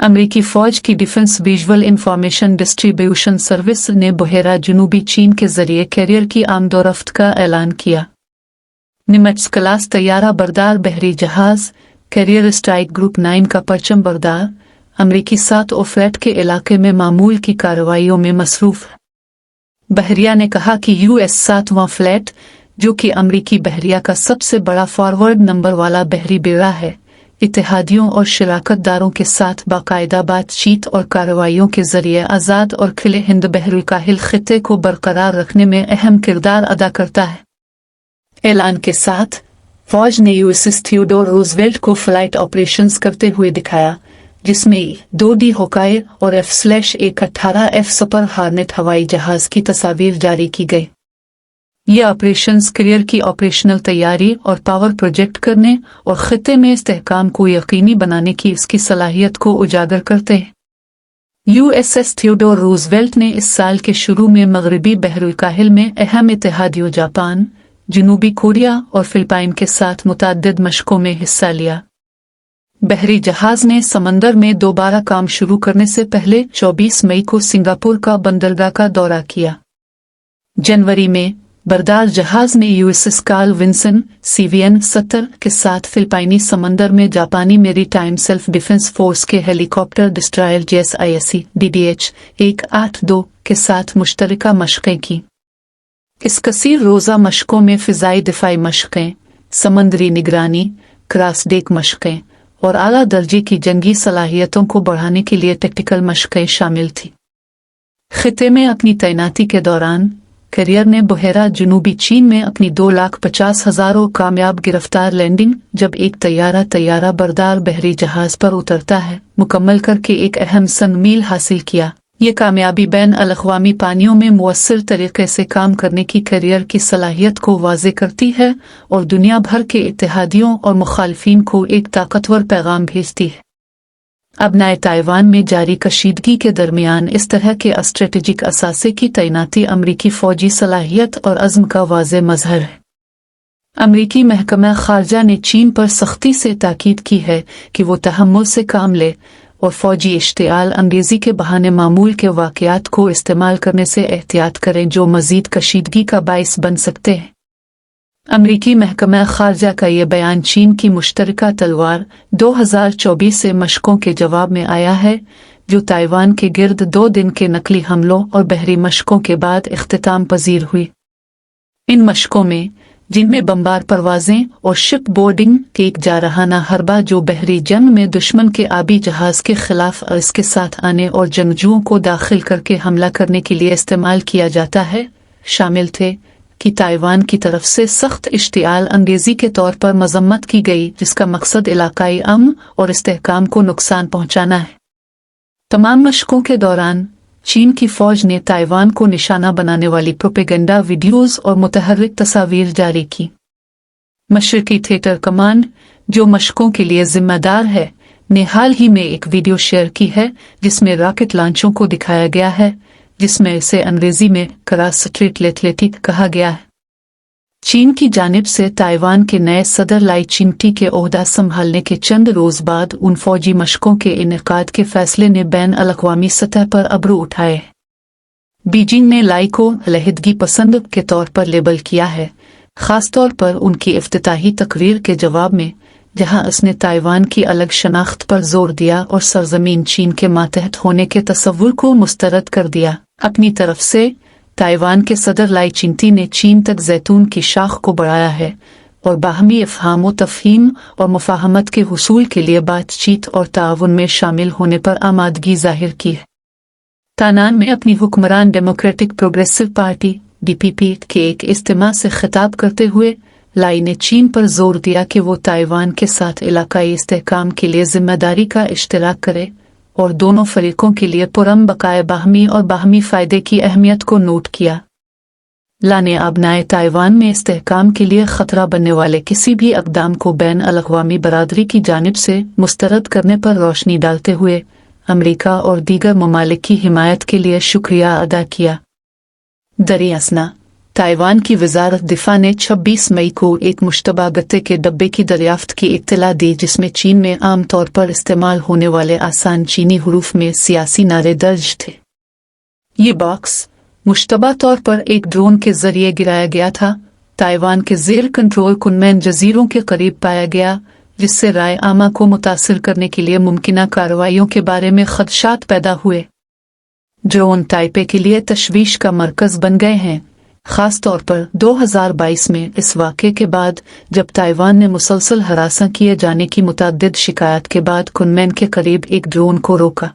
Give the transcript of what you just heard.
अमेरिकी फ़ौज की defence visual information distribution service ने बहेरा जनूबी चीन के जरिए कैरियर की आमदोरफ्त का ऐलान किया। निमच क्लास तैयारा बरदार बहरी जहाज कैरियर स्ट्राइक ग्रुप 9 का परचम बरदार अमेरिकी 7 और फ्लैट के इलाके में मामूल की कार्रवाइयों में मसरूफ है। बहरिया ने कहा कि US 7वां फ्लैट, जो कि अमेरिकी बहरिया का सबसे बड़ा फॉरवर्ड नंबर वाला बहरी बेड़ा है, इत्तेहादियों और शराकतदारों के साथ बाकायदा बातचीत और कार्रवाइयों के जरिए आज़ाद और खुले हिंद बहरुल खित्ते को बरकरार रखने में अहम किरदार अदा करता है। ऐलान के साथ फौज ने USS थियोडोर रूजवेल्ट को फ्लाइट ऑपरेशंस करते हुए दिखाया, जिसमें E-2D होकाई और F/A-18F सुपर हार्नेट हवाई जहाज की तस्वीर जारी की गई। ये ऑपरेशंस कैरियर की ऑपरेशनल तैयारी और पावर प्रोजेक्ट करने और खित्ते में इस्तेहकाम को यकीनी बनाने की इसकी सलाहियत को उजागर करते हैं। USS थियोडोर रूजवेल्ट ने इस साल के शुरू में मगरबी बहरुल में अहम इत्तेहादियों जापान, जनूबी कोरिया और फिलिपाइन के साथ मुतअद्दिद मशकों में हिस्सा लिया। बहरी जहाज ने समंदर में दोबारा काम शुरू करने से पहले 24 मई को सिंगापुर का बंदरगाह का दौरा किया। जनवरी में बरदार जहाज ने USS कार्ल विंसन CVN 70 के साथ फिलिपाइनी समंदर में जापानी मेरीटाइम सेल्फ डिफेंस फोर्स के हेलीकॉप्टर डिस्ट्रॉयर JSISC DDH 182 के साथ मुश्तरका मशक़ें की। इस कसीर रोज़ा मशकों में फ़िज़ाई दिफ़ाई मशक़ें, समंदरी निगरानी, क्रॉस डेक मशक़ें और आला दर्जे की जंगी सलाहियतों को बढ़ाने के लिए टेक्टिकल मशक़ें शामिल थी। खित्ते में अपनी तैनाती के दौरान कैरियर ने बहेरा जनूबी चीन में अपनी 2,50,000 कामयाब गिरफ्तार लैंडिंग, जब एक तैयारा बरदार बहरी जहाज पर उतरता है, मुकम्मल करके एक अहम सन-मील हासिल किया। ये कामयाबी बैन अल-अक़वामी पानियों में मुअस्सिर तरीके से काम करने की कैरियर की सलाहियत को वाज़े करती है और दुनिया भर के इत्तेहादियों और मुखालिफिन को एक ताकतवर पैगाम भेजती है। अबनाए ताइवान में जारी कशीदगी के दरमियान इस तरह के स्ट्रेटेजिक असासे की तैनाती अमरीकी फ़ौजी सलाहियत और अज़्म का वाज़े मज़हर है। अमरीकी महकमा ख़ारजा ने चीन पर सख्ती से ताकीद की है कि वो तहम्मुल से काम ले और फ़ौजी इश्तिआल अंगेज़ी के बहाने मामूल के वाक़यात को इस्तेमाल करने से एहतियात करें जो मज़ीद कशीदगी का बाइस बन सकते हैं। अमरीकी महकमा ख़ारजा का ये बयान चीन की मुश्तरका तलवार 2024 से मशकों के जवाब में आया है, जो ताइवान के गिर्द 2 दिन के नकली हमलों और बहरी मशकों के बाद इख्तिताम पजीर हुई। इन मशकों में, जिनमें बमबार परवाजें और शिप बोर्डिंग के एक जारहाना हरबा जो बहरी जंग में दुश्मन के आबी जहाज के खिलाफ और इसके साथ आने और जंगजुओं को दाखिल करके हमला करने के लिए इस्तेमाल किया जाता है, शामिल थे, कि ताइवान की तरफ से सख्त इश्तिआल अंगेज़ी के तौर पर मजम्मत की गई, जिसका मकसद इलाकाई अमन और इस्तेहकाम को नुकसान पहुंचाना है। तमाम मशकों के दौरान चीन की फ़ौज ने ताइवान को निशाना बनाने वाली प्रोपेगेंडा वीडियोज़ और मुतहर्रिक तस्वीर जारी की। मशरकी थिएटर कमांड, जो मशकों के लिए जिम्मेदार है, ने हाल ही में एक वीडियो शेयर की है जिसमें रॉकेट लॉन्चों को दिखाया गया है, जिसमें इसे अंग्रेजी में क्रॉस स्ट्रीट एथलेटिक कहा गया है। चीन की जानिब से ताइवान के नए सदर लाई चिंगटी के ओहदा संभालने के चंद रोज बाद उन फौजी मशकों के इनेकाद के फैसले ने बैन अल-अक़वामी सतह पर अबरू उठाए। बीजिंग ने लाई को अलहदगी पसंद के तौर पर लेबल किया है, खासतौर पर उनकी इफ्तिताही तकरीर के जवाब में, जहां उसने ताइवान की अलग शनाख्त पर जोर दिया और सरजमीन चीन के मातहत होने के तस्वुर को मुस्तरद कर दिया। अपनी तरफ से ताइवान के सदर लाई चिंगटी ने चीन तक जैतून की शाख को बढ़ाया है और बाहमी इफ़हाम व तफ़हीम और मुफ़ाहमत के हुसूल के लिए बातचीत और ताउन में शामिल होने पर आमादगी जाहिर की है। तानान में अपनी हुक्मरान डेमोक्रेटिक प्रोग्रेसिव पार्टी DPP के एक इज्तिमा से खिताब करते हुए लाई ने चीन पर जोर दिया कि वो ताइवान के साथ इलाकाई इस्तेहकाम के लिए जिम्मेदारी का इश्तराक करे और दोनों फरीकों के लिए पुरम बकाए बाहमी और बाहमी फ़ायदे की अहमियत को नोट किया। ला ने अबनाए ताइवान में इस्तेहकाम के लिए ख़तरा बनने वाले किसी भी इक़दाम को बैन अल-अक़वामी बरादरी की जानिब से मुस्तरद करने पर रोशनी डालते हुए अमरीका और दीगर ममालिक की हिमायत के लिए शुक्रिया अदा किया। दरियासना ताइवान की वजारत दिफा ने 26 मई को एक मुश्तबा गत्ते के डब्बे की दरियाफ्त की इत्तला दी जिसमें चीन में आम तौर पर इस्तेमाल होने वाले आसान चीनी हुरूफ में सियासी नारे दर्ज थे। ये बॉक्स मुश्तबा तौर पर एक ड्रोन के जरिए गिराया गया था। ताइवान के जेर कंट्रोल कुनमैन जजीरों के करीब पाया गया, जिससे राय आमा को मुतासिर करने के लिए मुमकिना कार्रवाइयों के बारे में खदशात पैदा हुए। ड्रोन ताइपे के लिए तशवीश का मरकज बन गए हैं, खास तौर पर 2022 में इस वाक़े के बाद जब ताइवान ने मुसलसल हरासा किए जाने की मुतअद्दिद शिकायत के बाद कुनमैन के करीब एक ड्रोन को रोका।